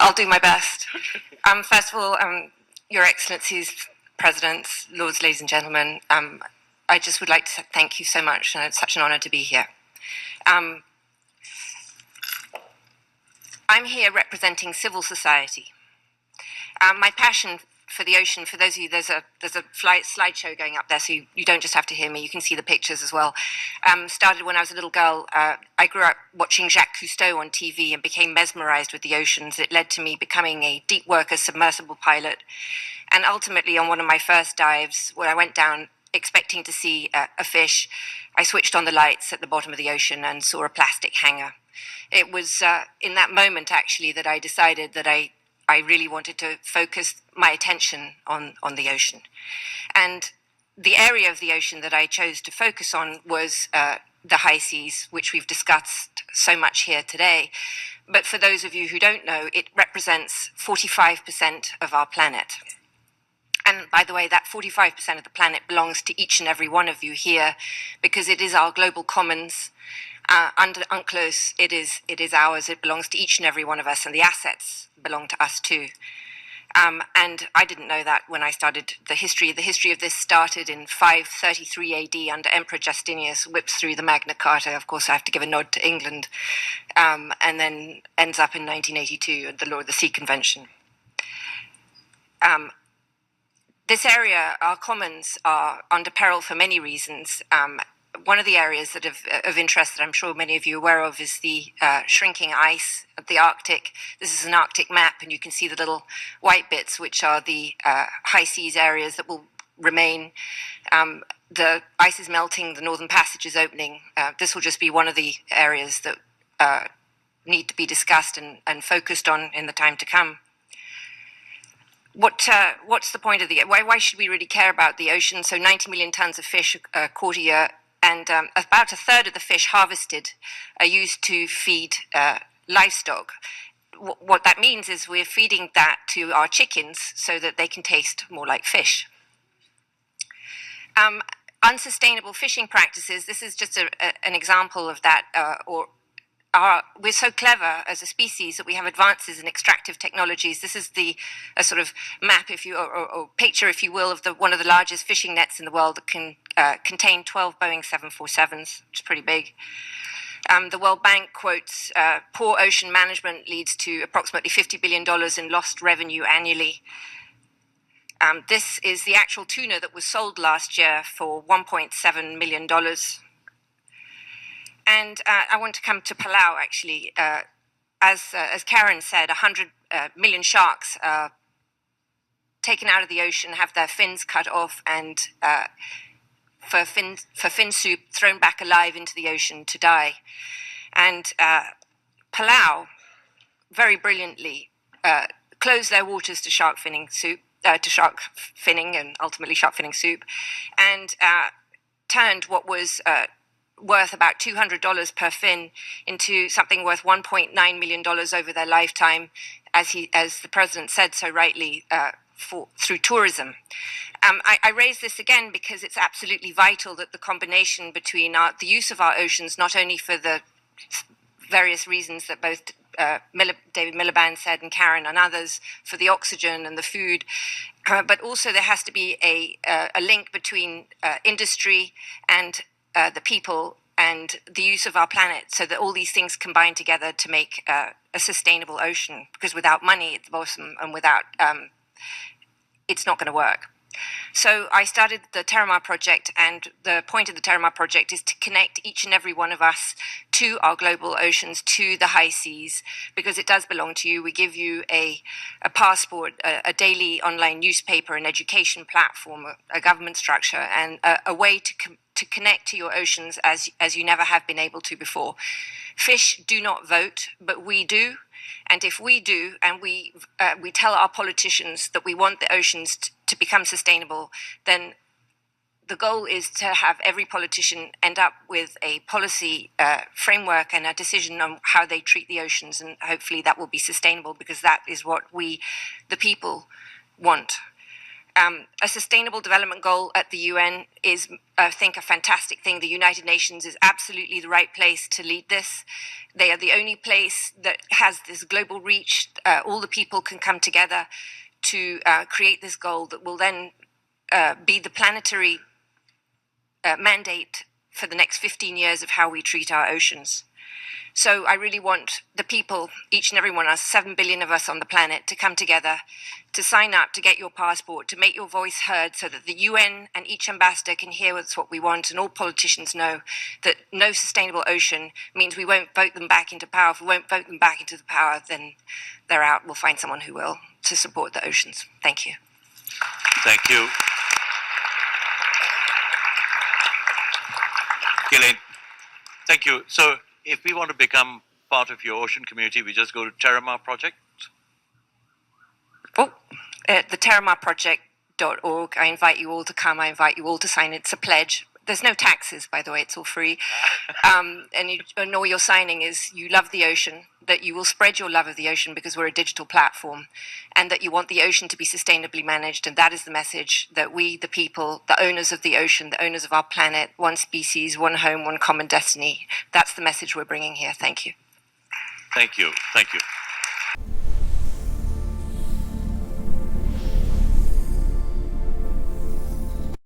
I'll do my best. First of all, Your Excellencies, Presidents, Lords, ladies and gentlemen, I just would like to thank you so much, and it's such an honor to be here. I'm here representing civil society. My passion for the ocean, for those of you, there's a slideshow going up there, so you don't just have to hear me, you can see the pictures as well. Started when I was a little girl. I grew up watching Jacques Cousteau on TV and became mesmerized with the oceans. It led to me becoming a deep worker submersible pilot. And ultimately, on one of my first dives, when I went down expecting to see a fish, I switched on the lights at the bottom of the ocean and saw a plastic hanger. It was in that moment, actually, that I decided that I really wanted to focus my attention on the ocean. And the area of the ocean that I chose to focus on was the high seas, which we've discussed so much here today. But for those of you who don't know, it represents 45% of our planet. And by the way, that 45% of the planet belongs to each and every one of you here, because it is our global commons. Under UNCLOS, it is ours. It belongs to each and every one of us, and the assets belong to us too. And I didn't know that when I started the history. The history of this started in 533 AD under Emperor Justinius, whips through the Magna Carta. Of course, I have to give a nod to England, and then ends up in 1982 at the Sea Convention. This area, our commons, are under peril for many reasons. One of the areas that of interest that I'm sure many of you are aware of is the shrinking ice of the Arctic. This is an Arctic map, and you can see the little white bits, which are the high seas areas that will remain. The ice is melting, the Northern Passage is opening. This will just be one of the areas that need to be discussed and focused on in the time to come. What's the point of why should we really care about the ocean? So 90 million tons of fish caught a year, and about a third of the fish harvested are used to feed livestock. What that means is we're feeding that to our chickens so that they can taste more like fish. Unsustainable fishing practices, this is just an example of that, we're so clever as a species that we have advances in extractive technologies. This is a sort of map, or picture, if you will, of one of the largest fishing nets in the world that can contain 12 Boeing 747s, which is pretty big. The World Bank quotes, poor ocean management leads to approximately $50 billion in lost revenue annually. This is the actual tuna that was sold last year for $1.7 million. And I want to come to Palau, actually. As Karen said, 100 million sharks are taken out of the ocean, have their fins cut off, and for fin soup, thrown back alive into the ocean to die. And Palau, very brilliantly, closed their waters to shark finning soup, to shark finning, and ultimately shark finning soup, and turned what was worth about $200 per fin into something worth $1.9 million over their lifetime, as the president said so rightly, through tourism. I raise this again because it's absolutely vital that the combination between the use of our oceans, not only for the various reasons that both David Miliband said and Karen and others, for the oxygen and the food, but also there has to be a link between industry and the people and the use of our planet, so that all these things combine together to make a sustainable ocean, because without money at the bottom and without it's not going to work. So I started the Terramar project, and the point of the Terramar project is to connect each and every one of us to our global oceans, to the high seas, because it does belong to you. We give you a passport, a daily online newspaper, an education platform, a government structure, and a way to connect to your oceans as you never have been able to before. Fish do not vote, but we do. And if we do, and we tell our politicians that we want the oceans to become sustainable, then the goal is to have every politician end up with a policy framework and a decision on how they treat the oceans, and hopefully that will be sustainable, because that is what we, the people, want. A sustainable development goal at the UN is, I think, a fantastic thing. The United Nations is absolutely the right place to lead this. They are the only place that has this global reach. All the people can come together to create this goal that will then be the planetary mandate for the next 15 years of how we treat our oceans. So I really want the people, each and every one of us, 7 billion of us on the planet, to come together, to sign up, to get your passport, to make your voice heard so that the UN and each ambassador can hear what's what we want, and all politicians know that no sustainable ocean means we won't vote them back into power. If we won't vote them back into the power, then they're out. We'll find someone who will, to support the oceans. Thank you. Thank you. Ghislaine, thank you. So if we want to become part of your ocean community, we just go to Terramar Project? Oh, the terramarproject.org. I invite you all to come. I invite you all to sign. It's a pledge. There's no taxes, by the way. It's all free. And all you're signing is you love the ocean, that you will spread your love of the ocean because we're a digital platform, and that you want the ocean to be sustainably managed. And that is the message that we, the people, the owners of the ocean, the owners of our planet, one species, one home, one common destiny, that's the message we're bringing here. Thank you. Thank you. Thank you.